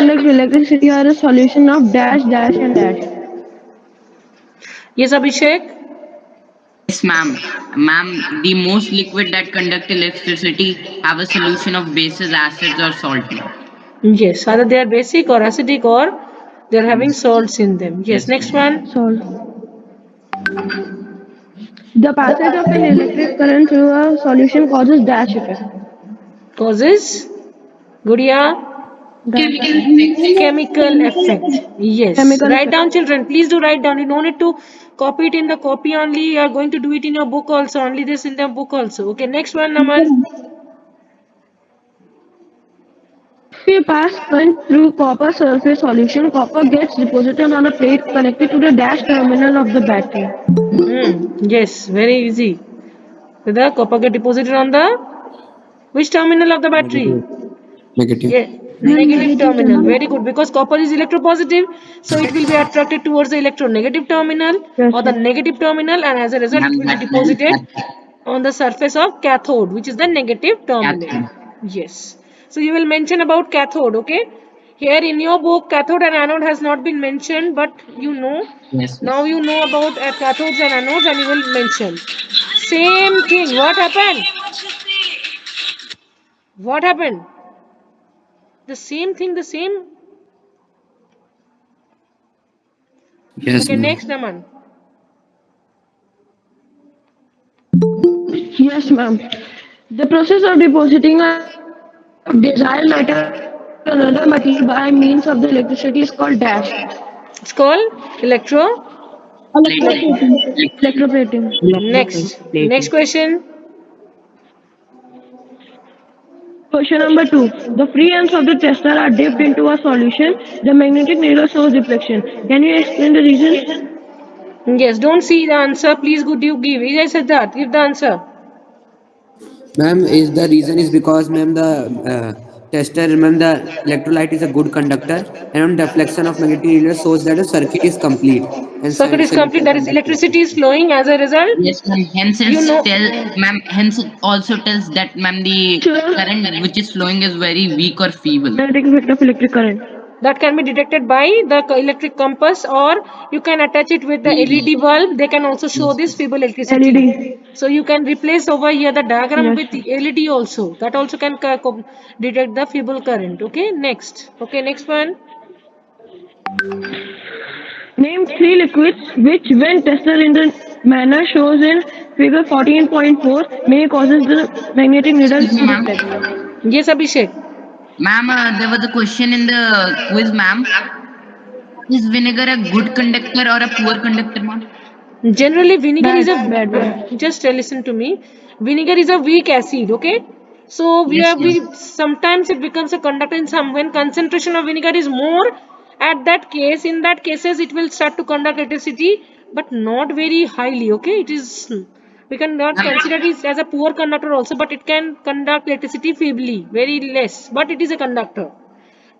conduct electricity are a solution of dash, dash, and dash. Yes, Abhishek. Yes, ma'am. Ma'am, the most liquid that conduct electricity have a solution of bases, acids, or salt, ma'am. Yes, either they are basic or acidic or they are having Yes, salts in them. Yes, yes, next ma'am. one. Solve. The passage of an electric current through a solution causes dash effect. Causes Gudiya Dash. chemical effect. Yes. Chemical Write effect. down, children. Please do write down. You don't need to copy it in the copy only. You are going to do it in your book also. Only this in the book also. Okay, next one, Naman. If we pass current through copper surface solution, copper gets deposited on a plate connected to the dash terminal of the battery. Yes, very easy. So the copper get deposited on the which terminal of the battery? Negative. Negative. Yeah, negative terminal. Very good, because copper is electropositive, so it will be attracted towards the electronegative terminal Yes, or the sir. negative terminal, and as a result, it Ma'am, will be that means deposited on the surface of cathode, which is the negative terminal. cathode. Yes. So you will mention about cathode, okay? Here in your book, cathode and anode has not been mentioned, but you know, Yes, now yes. you know about cathodes and anodes, and you will mention. Same thing. What happened? What happened? The same thing, the same. Yes, Okay, ma'am. next, Naman. Yes, ma'am. The process of depositing a desired matter to another material by means of the electricity is called dash. It's called electro. Plating. Electroplating. Next. Next question. Question number 2. The free ends of the tester are dipped into a solution. The magnetic needle shows deflection. Can you explain the reason? Yes, don't see the answer. Please, could you give? I said that. Give the answer. Ma'am, is the reason is because ma'am the tester, ma'am, the electrolyte is a good conductor, and on deflection of magnetic needle shows that the circuit is complete and Circuit is complete. solution That is, conductor. electricity is flowing. As a result, Yes, ma'am. Hence, you it's know. tell, ma'am. Hence, it also tells that, ma'am, the Sure. current which is flowing is very weak or feeble. Magnetic effect of electric current. That can be detected by the electric compass, or you can attach it with the LED. LED bulb. They can also show Yes, this yes. feeble electricity. LED. So you can replace over here the diagram Yes. with the LED also. That also can detect the feeble current. Okay, next. Okay, next one. Name three liquids which, when tested in the manner shows in figure 14.4, may causes the magnetic needle Excuse me, to ma'am. deflect. Yes, Abhishek. Ma'am, there was a question in the quiz, ma'am. Is vinegar a good conductor or a poor conductor, ma'am? Generally, vinegar is Bad, a bad, bad. just listen to me. Vinegar is a weak acid. Okay, so Yes, we ma'am. sometimes it becomes a conductor in some, when concentration of vinegar is more. At that case, in that cases, it will start to conduct electricity, but not very highly. Okay, it is, we cannot Ma'am, consider it as a poor conductor also, but it can conduct electricity feebly, very less, but it is a conductor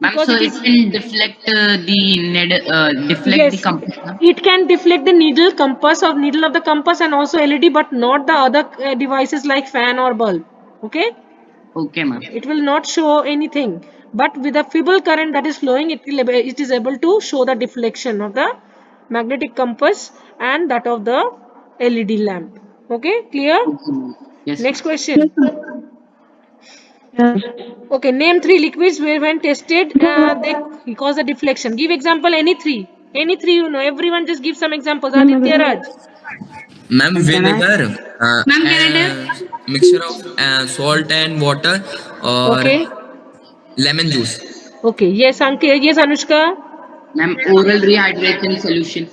ma'am, because so it it is. can deflect the Yes, compass, ma'am? it can deflect the needle compass or needle of the compass and also LED, but not the other devices like fan or bulb. Okay, Okay, ma'am. it will not show anything. But with the feeble current that is flowing, it is able to show the deflection of the magnetic compass and that of the LED lamp. Okay, clear? Okay, ma'am. Yes, Next ma'am. question. Yes. Okay, name three liquids where when tested they cause a deflection. Give example any three. Any three you know. Everyone just give some examples. Aditya Raj. Ma'am, vinegar, mixture of salt and water, or Okay. lemon juice. Okay. Yes, Ankit. Yes, Anushka. Ma'am, oral rehydration solution.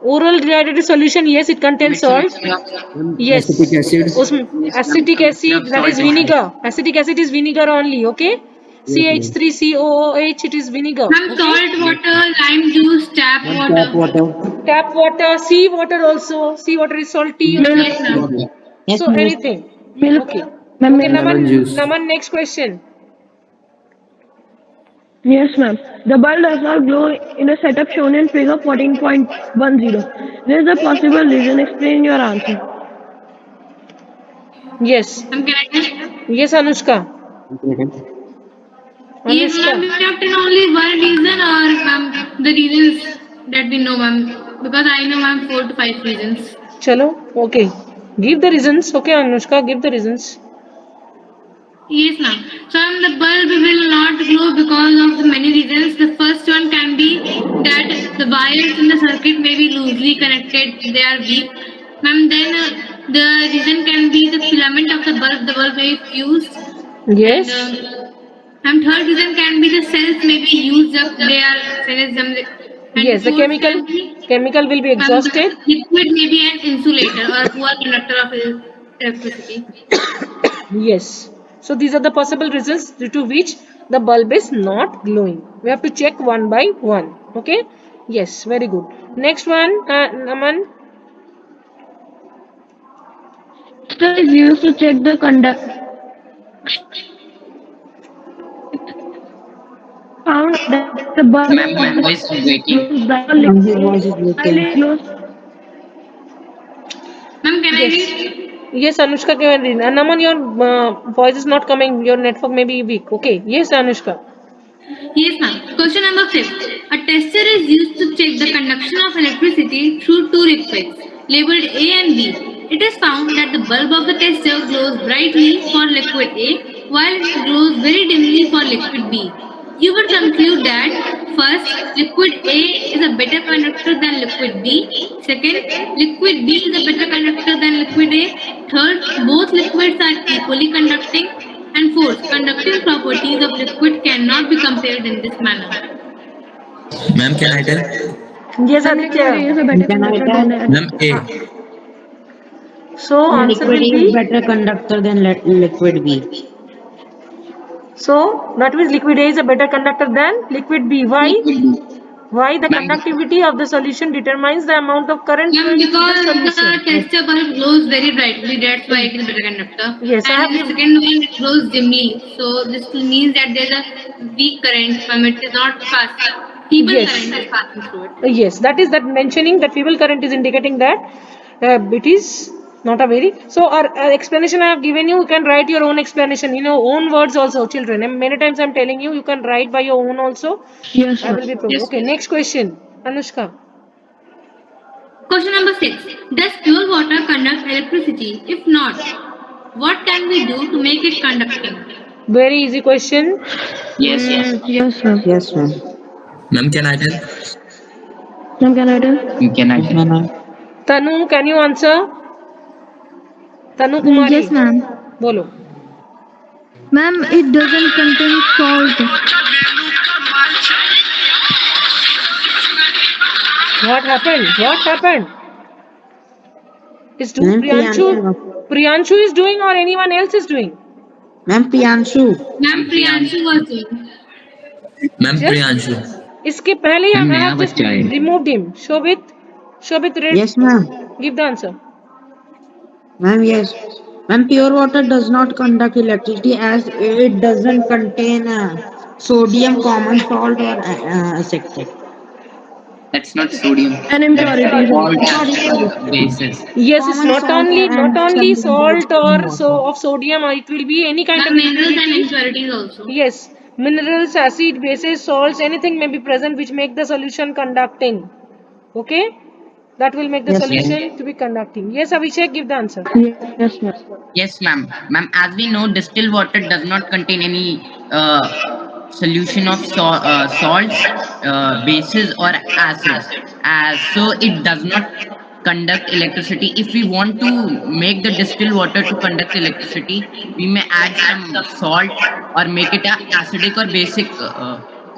Oral dehydrated solution. Yes, it contains It's a salt. mixture of, Acetic Yes. acid. उसमें yes, ma'am, acetic a mixture acid, of that salt is and water. vinegar. Acetic acid is vinegar only. Okay. Yes, ma'am. CH3COOH, it is vinegar. Ma'am, Okay. salt Yes, water, ma'am. lime juice, tap Ma'am, tap water. water. Tap water, sea water also. Sea water is salty. Yes, Okay. Yes, ma'am. ma'am. Yes, ma'am. Yes, So ma'am. anything. Milk. Okay. Ma'am, Okay, milk. Lemon juice. Naman, next question. Yes, ma'am. The bulb does not glow in a setup shown in figure 14.10. There is a possible reason. Explain your answer. Yes. Ma'am, can I tell? Yes, Anushka. Yes, Anushka. ma'am, we have to know only one reason or ma'am the reasons that we know, ma'am. Because I know, ma'am, 4 to 5 reasons. Chalo, okay. Give the reasons. Okay, Anushka, give the reasons. Yes, ma'am. So, ma'am, the bulb will not glow because of the many reasons. The first one can be that the wires in the circuit may be loosely connected; they are weak. Ma'am, then the reason can be the filament of the bulb. The bulb may be fused, and Yes. and third reason can be the cells may be used up. They are finished. And Yes, the fourth can chemical be chemical will be the exhausted. liquid may be an insulator or a poor conductor of electricity. Yes. So these are the possible reasons due to which the bulb is not glowing. We have to check one by one. Okay. Yes. Very good. Next one, Naman. Tester is used to check the conduct. Found that the bulb Ma'am, your voice is breaking. glows bright for Ma'am, his liquid voice is while breaking. it glows. Ma'am, can I Yes. read? Yes, Anushka can read. And Naman, your voice is not coming. Your network may be weak. Okay. Yes, Anushka. Yes, ma'am. Question number 5. A tester is used to check the conduction of electricity through two liquids labeled A and B. It is found that the bulb of the tester glows brightly for liquid A while it glows very dimly for liquid B. You would conclude that first, liquid A is a better conductor than liquid B. Second, liquid B is a better conductor than liquid A. Third, both liquids are equally conducting. And fourth, conducting properties of liquid cannot be compared in this manner. Ma'am, can I tell? Yes, Then liquid A Aditya. is a better Can I conductor tell? than Ma'am, A. So answer Liquid will A is be. better conductor than liquid B. So that means liquid A is a better conductor than liquid B. Why? Liquid B. Why? The Ma'am, conductivity of the solution determines the amount of current Ma'am, flowing through the because the solution. tester bulb glows very brightly, that's why it is a better conductor. Yes, I And have in the given. second one, it glows dimly. So this means that there's a weak current, ma'am. It is not fast. Feeble Yes. current is passing through it. Yes, that is that mentioning that feeble current is indicating that it is not a very. So our explanation I have given you, you can write your own explanation in your own words also, children. And many times I'm telling you, you can write by your own also. Yes, I ma'am. will be proving. yes, Okay, next question, Anushka. Question number 6. Does pure water conduct electricity? If not, what can we do to make it conducting? Very easy question. yes, yes. Yes, ma'am. Yes, ma'am. Ma'am, can I tell? Ma'am, can I tell? Can I Yes, tell? ma'am. Tanu, can you answer? Tanu Kumari, Yes, ma'am. bolo. Ma'am, it doesn't contain salt. What happened? What happened? Is do Ma'am, Priyanshu? Priyanshu. Priyanshu is doing or anyone else is doing? Ma'am, Priyanshu. Ma'am, Ma'am, Priyanshu Priyanshu. was doing. Ma'am, Just Priyanshu. इसके पहले ही ma'am I नया have just बच्चा है removed him. Shobit, read. Yes, ma'am. Give the answer. Ma'am, yes. Ma'am, pure water does not conduct electricity as it doesn't contain sodium, common salt, or acid. that's not sodium, And that's impurities salt also. Sorry, acid sorry. bases. Yes, it's Common not salt only not and only some minerals salt in or water. of sodium, or it will be any kind of Ma'am, minerals and impurity. impurities also. Yes, minerals, acid, bases, salts, anything may be present which make the solution conducting. Okay, that will make the Yes, Yes, ma'am. solution to be conducting. Yes, Abhishek, give the answer. Yes, ma'am. yes, ma'am. Ma'am, as we know, distilled water does not contain any solution of salts, bases, or acids. So it does not conduct electricity. If we want to make the distilled water to conduct electricity, we may add some salt or make it a acidic or basic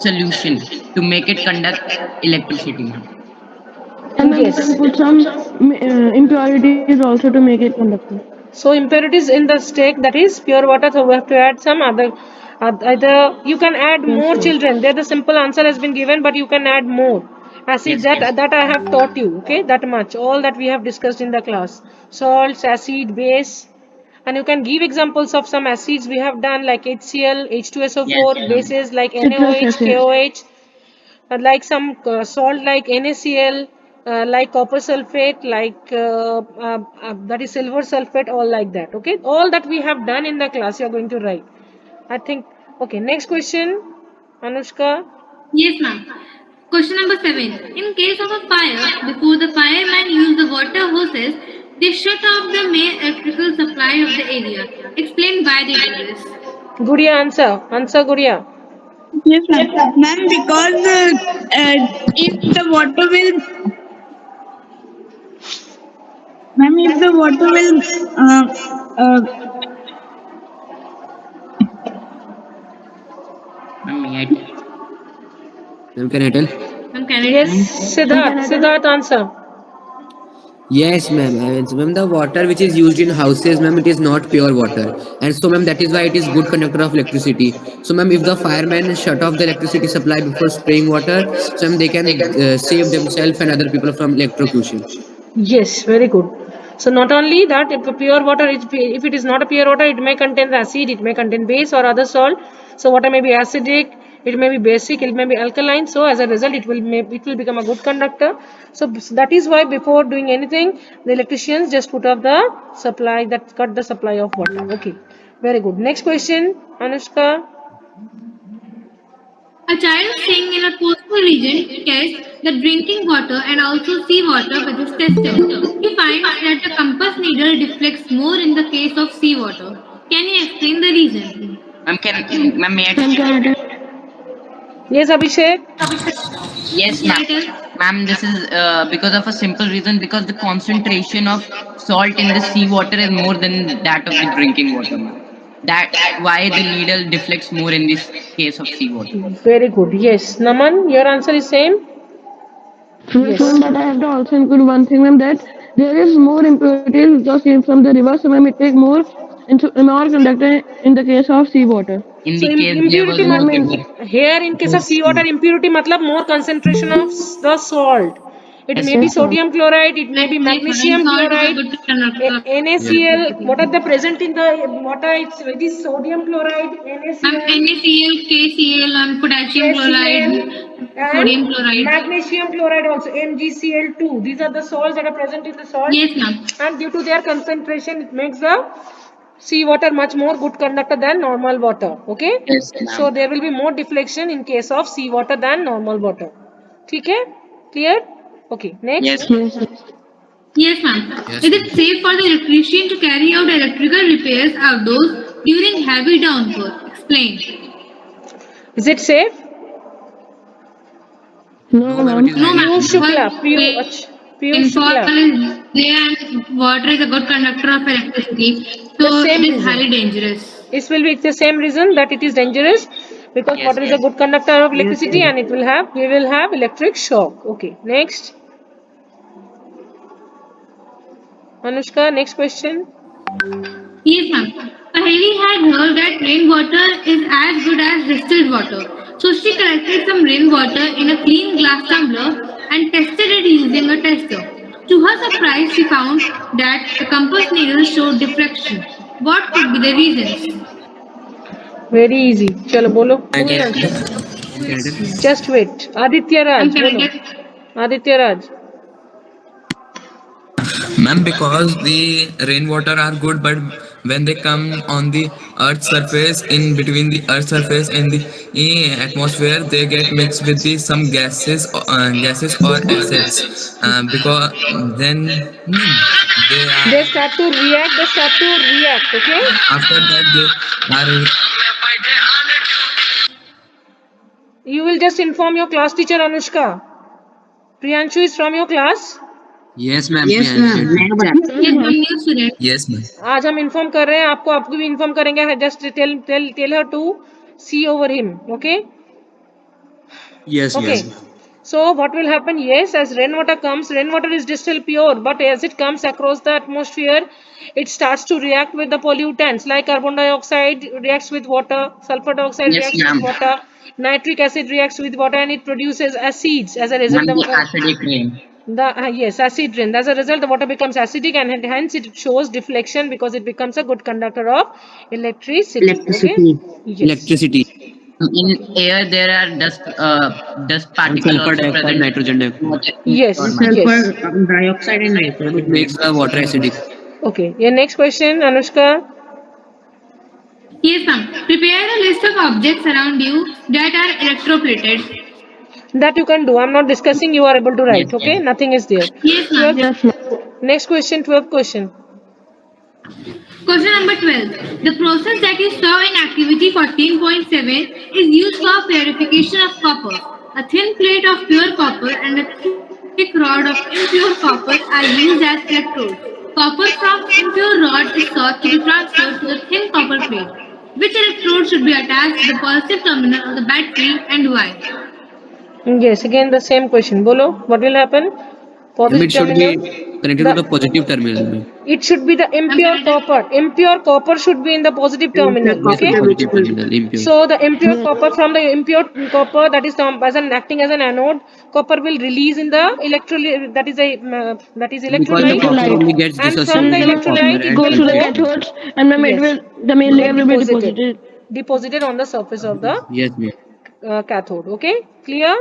solution to make it conduct electricity, ma'am. And then we Yes. can put some impurities also to make it conductive. So impurities in the state that is pure water. So we have to add some other. Either you can add Yes, more, ma'am. children. There the simple answer has been given, but you can add more. Acid Yes, yes. that I have taught you. Okay, that much. All that we have discussed in the class. Salts, acid, base, and you can give examples of some acids we have done like HCl, Yes, H2SO4, ma'am. bases like Citrus NaOH, acid. KOH, like some salt like NaCl, like copper sulfate, like that is silver sulfate, all like that. Okay, all that we have done in the class you are going to write. I think. Okay, next question. Anushka? Yes, ma'am. Question number 7. In case of a fire, before the firemen use the water hoses, they shut off the main electrical supply of the area. Explain why they do this. Guria, answer. Answer, Guria. Yes, ma'am. Ma'am, because if the water will, ma'am, if the water will, uh, Ma'am, may I tell? Ma'am, can I tell? Ma'am, can I Yes, Siddharth. Siddharth, answer. Yes, ma'am. Ma'am, the water which is used in houses, ma'am, it is not pure water, and so, ma'am, that is why it is good conductor of electricity. So, ma'am, if the firemen shut off the electricity supply before spraying water, so, ma'am, they can save themselves and other people from electrocution. Yes, very good. So not only that, if a pure water is, if it is not a pure water, it may contain acid, it may contain base or other salt. So water may be acidic, it may be basic, it may be alkaline. So as a result, it will become a good conductor. So that is why before doing anything, the electricians just put off the supply, that cut the supply of water. Okay, very good. Next question, Anushka. A child staying in a coastal region tests the drinking water and also seawater with his tester. He finds that the compass needle deflects more in the case of seawater. Can you explain the reason? Ma'am, may I Ma'am, tell? can I tell? Yes, Abhishek. Yes, Can ma'am. I tell? Ma'am, this is because of a simple reason, because the concentration of salt in the seawater is more than that of the drinking water, ma'am. That why the needle deflects more in this case of seawater. Very good. Yes, Naman, your answer is same. Yes, Yes. ma'am, but I have to also include one thing, ma'am, that there is more impurities which came from the river, so ma'am, it take more conductor in the case of seawater. In So the case there impurity was no Ma'am, river, here in it case of was seawater, sea. impurity matlab more concentration of the salt. It Yes, may be yes, ma'am. ma'am. sodium chloride, it may be Yes, ma'am. magnesium Salt is a chloride, good conductor of NaCl. electricity. What are the present in the water? It is sodium chloride, Ma'am, NaCl, NaCl, KCl, and potassium KCl, chloride, sodium and chloride. magnesium chloride also, MgCl2. These are the salts that are present in the salt, Yes, ma'am. and due to their concentration, it makes the seawater much more good conductor than normal water. Okay, Yes, so ma'am. there will be more deflection in case of seawater than normal water. Okay, clear? Okay, next. Yes. Yes, yes. Yes, ma'am. Yes, Is ma'am. it safe for the electrician to carry out electrical repairs outdoors during heavy downpour? Explain. Is it safe? No, No, ma'am, it ma'am. is No, highly ma'am. Piyush dangerous. Shukla, Because Piyush rainfall Shukla. is there and water is a good conductor of electricity, The so it same is reason. highly dangerous. This will be the same reason that it is dangerous, because Yes, water is a yes. good conductor of electricity, and we will have electric shock. Okay, next. Anushka, next question. Yes, ma'am. Paheli had heard that rainwater is as good as distilled water. So she collected some rainwater in a clean glass tumbler and tested it using a tester. To her surprise, she found that the compass needle showed diffraction. What could be the reasons? Very easy. Chalo, bolo. Who I will Yes, answer? ma'am. can. Ma'am, can I tell? Just wait. Aditya Ma'am, Raj, can I bolo. get Aditya Raj. Ma'am, because the rainwater are good, but when they come on the earth's surface, in between the earth's surface and the atmosphere, they get mixed with the some gases or acids. Because then they are, They start to react. They start to react. Okay. after that they are. You will just inform your class teacher Anushka. Priyanshu is from your class. Yes, ma'am. Priyanshu. yes, ma'am, new student? Yes, ma'am. आज हम inform कर रहे हैं आपको, आपको भी inform करेंगे. Just tell her to see over him. Okay. Yes, Okay. yes. So what will happen? Yes, as rainwater comes, rainwater is distilled pure, but as it comes across the atmosphere, it starts to react with the pollutants like carbon dioxide reacts with water, sulfur dioxide Yes, reacts with ma'am. water, nitric acid reacts with water, and it produces acids. As a result, Ma'am, the acidic rain. yes, acid rain. As a result, the water becomes acidic, and hence it shows deflection because it becomes a good conductor of electricity. Okay. Yes. Electricity In Okay. air, there are dust and particle sulfur also dioxide, present. nitrogen dioxide. Yes. Ma'am. Yes. Ma'am, it makes the water acidic. Okay. Your next question, Anushka. Yes, ma'am. Prepare a list of objects around you that are electroplated. That you can do. I'm not discussing. You are able to write. Yes, Okay, ma'am. nothing is there. Yes, ma'am. 12th, Yes, ma'am. next question. 12th question. Question number 12. The process that you saw in activity 14.7 is used for purification of copper. A thin plate of pure copper and a thick rod of impure copper are used as electrodes. Copper from impure rod is sought to be transferred to the thin copper plate. Which electrode should be attached to the positive terminal of the battery and why? Yes, again the same question. Bolo, what will happen? Ma'am, Positive it should terminal. be connected to the positive terminal, ma'am. It should be the impure copper. Impure copper should be in the positive terminal. Yes, Okay. positive terminal, impure. So the impure copper from the impure copper that is as an acting as an anode, copper will release in the electrolyte that is Because the electrolyte, copper only gets and from And the dissociated then from copper electrolyte it and goes will to the go, sulfur. cathodes, and ma'am, yes, the main layer get will be deposited deposited. on the surface of the Yes, ma'am. cathode. Okay, clear?